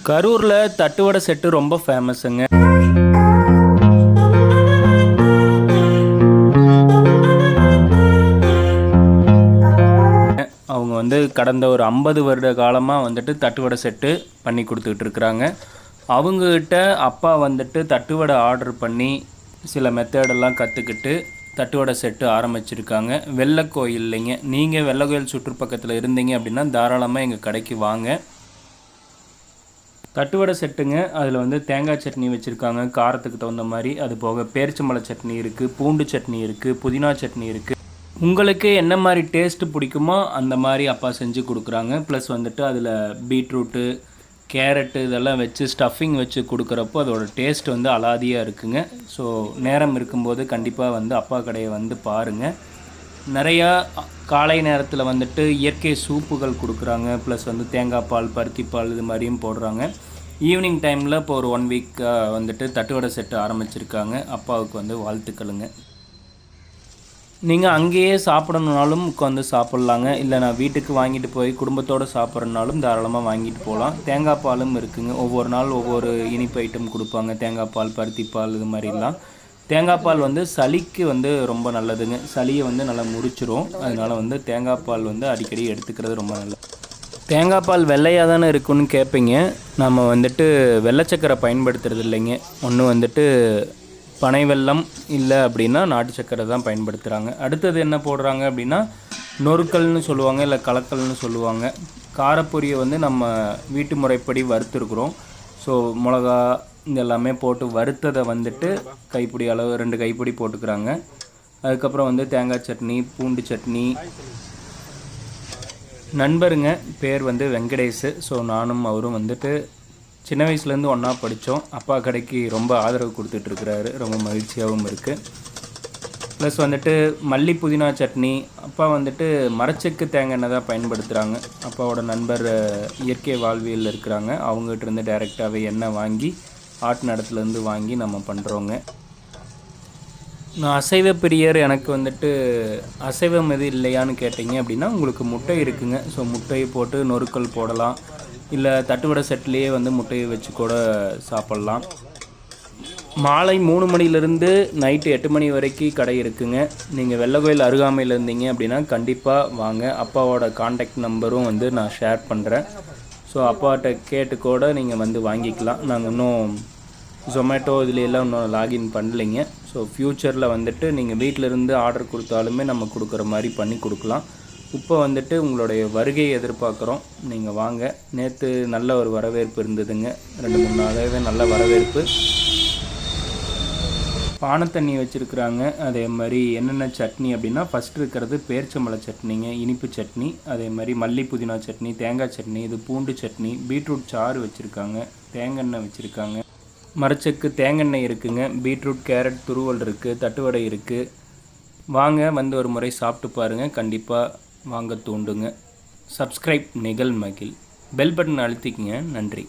கரூரில் தட்டுவடை செட்டு ரொம்ப ஃபேமஸுங்க. அவங்க கடந்த ஒரு 50 வருட காலமாக தட்டுவடை செட்டு பண்ணி கொடுத்துக்கிட்டு இருக்கிறாங்க. அவங்கக்கிட்ட அப்பா தட்டுவடை ஆர்டர் பண்ணி சில மெத்தடெல்லாம் கற்றுக்கிட்டு தட்டுவடை செட்டு ஆரம்பிச்சிருக்காங்க. வெள்ளைக்கோயில் இல்லைங்க, நீங்கள் வெள்ளைக்கோயில் சுற்றுப்பக்கத்தில் இருந்தீங்க அப்படின்னா தாராளமாக எங்கள் கடைக்கு வாங்க. தட்டுவடை செட்டுங்க, அதில் தேங்காய் சட்னி வச்சுருக்காங்க காரத்துக்கு தகுந்த மாதிரி. அது போக பேரிச்சம்பழ சட்னி இருக்குது, பூண்டு சட்னி இருக்குது, புதினா சட்னி இருக்குது. உங்களுக்கு என்ன மாதிரி டேஸ்ட்டு பிடிக்குமோ அந்த மாதிரி அப்பா செஞ்சு கொடுக்குறாங்க. ப்ளஸ் அதில் பீட்ரூட்டு, கேரட்டு இதெல்லாம் வச்சு ஸ்டஃபிங் வச்சு கொடுக்குறப்போ அதோடய டேஸ்ட் அலாதியாக இருக்குங்க. ஸோ நேரம் இருக்கும்போது கண்டிப்பாக அப்பா கடையை பாருங்கள். நிறையா காலை நேரத்தில் இயற்கை சூப்புகள் கொடுக்குறாங்க. ப்ளஸ் தேங்காய் பால், பருத்தி பால் இது மாதிரியும் போடுறாங்க. ஈவினிங் டைமில் இப்போ ஒரு 1 வீக் தட்டுவடை செட்டு ஆரம்பிச்சிருக்காங்க. அப்பாவுக்கு வாழ்த்துக்களுங்க. நீங்கள் அங்கேயே சாப்பிடணுன்னாலும் உட்காந்து சாப்பிட்லாங்க. இல்லை நான் வீட்டுக்கு வாங்கிட்டு போய் குடும்பத்தோடு சாப்பிட்றனாலும் தாராளமாக வாங்கிட்டு போகலாம். தேங்காய் பாலும் இருக்குங்க. ஒவ்வொரு நாள் ஒவ்வொரு இனிப்பு ஐட்டம் கொடுப்பாங்க. தேங்காய் பால், பருத்தி பால் இது மாதிரிலாம். தேங்காய் பால் சளிக்கு ரொம்ப நல்லதுங்க. சளியை நல்லா முறிச்சிரும். அதனால் தேங்காய் பால் அடிக்கடி எடுத்துக்கிறது ரொம்ப நல்லது. தேங்காய் பால் வெள்ளையாக தானே இருக்குன்னு கேட்பீங்க. நம்ம வெள்ளை சக்கரை பயன்படுத்துறது இல்லைங்க. ஒன்று பனை வெல்லம் இல்லை அப்படின்னா நாட்டு சக்கரை தான் பயன்படுத்துகிறாங்க. அடுத்தது என்ன போடுறாங்க அப்படின்னா நொறுக்கல்னு சொல்லுவாங்க, இல்லை கலக்கல்னு சொல்லுவாங்க. காரப்பொரியை நம்ம வீட்டு முறைப்படி வறுத்துருக்குறோம். ஸோ மிளகா இந்த எல்லாமே போட்டு வறுத்ததை கைப்பிடி அளவு 2 கைப்பிடி போட்டுக்கிறாங்க. அதுக்கப்புறம் தேங்காய் சட்னி, பூண்டு சட்னி. நண்பருங்க பேர் வெங்கடேஷ். ஸோ நானும் அவரும் சின்ன வயசுலேருந்து ஒன்றா படித்தோம். அப்பா கடைக்கு ரொம்ப ஆதரவு கொடுத்துட்ருக்கிறாரு. ரொம்ப மகிழ்ச்சியாகவும் இருக்குது. ப்ளஸ் மல்லி புதினா சட்னி. அப்பா மரச்செக்கு தேங்காய் எண்ணெய் தான் பயன்படுத்துகிறாங்க. அப்பாவோட நண்பர் இயற்கை வாழ்வியல் இருக்கிறாங்க. அவங்ககிட்ட டைரெக்டாகவே எண்ணெய் வாங்கி ஆட்டு நடத்துலேருந்து வாங்கி நம்ம பண்ணுறோங்க. நான் அசைவ பிரியர். எனக்கு அசைவம் எது இல்லையான்னு கேட்டிங்க அப்படின்னா உங்களுக்கு முட்டை இருக்குங்க. ஸோ முட்டையை போட்டு நொறுக்கல் போடலாம். இல்லை தட்டுவடை செட்லேயே முட்டையை வச்சு கூட சாப்பிட்லாம். மாலை 3 மணிலேருந்து நைட்டு 8 மணி வரைக்கும் கடை இருக்குங்க. நீங்கள் வெள்ளைக்கோயில் அருகாமையில் இருந்தீங்க அப்படின்னா கண்டிப்பாக வாங்க. அப்பாவோட காண்டாக்ட் நம்பரும் நான் ஷேர் பண்ணுறேன். ஸோ அப்பாட்ட கேட்டு கூட நீங்கள் வாங்கிக்கலாம். நாங்கள் இன்னும் ஜொமேட்டோ இதுலையெல்லாம் இன்னும் லாகின் பண்ணலைங்க. ஸோ ஃப்யூச்சரில் நீங்கள் வீட்டிலேருந்து ஆர்டர் கொடுத்தாலுமே நம்ம கொடுக்குற மாதிரி பண்ணி கொடுக்கலாம். இப்போ உங்களுடைய வருகையை எதிர்பார்க்குறோம். நீங்கள் வாங்க. நேற்று நல்ல ஒரு வரவேற்பு இருந்ததுங்க. 2-3 நாளாகவே நல்ல வரவேற்பு. பானை தண்ணி வச்சுருக்குறாங்க. அதே மாதிரி என்னென்ன சட்னி அப்படின்னா ஃபஸ்ட்டு இருக்கிறது பேரிச்சம்பழ சட்னிங்க, இனிப்பு சட்னி. அதே மாதிரி மல்லி புதினா சட்னி, தேங்காய் சட்னி, இது பூண்டு சட்னி, பீட்ரூட் சாறு வச்சுருக்காங்க, தேங்காய் வச்சுருக்காங்க, மரச்செக்கு தேங்காய் இருக்குங்க, பீட்ரூட் கேரட் துருவல் இருக்குது, தட்டுவடை இருக்குது. வாங்க ஒரு முறை சாப்பிட்டு பாருங்கள். கண்டிப்பாக வாங்க தூண்டுங்க. சப்ஸ்கிரைப் நிகழ் மகிழ். பெல் பட்டன் அழுத்திக்கங்க. நன்றி.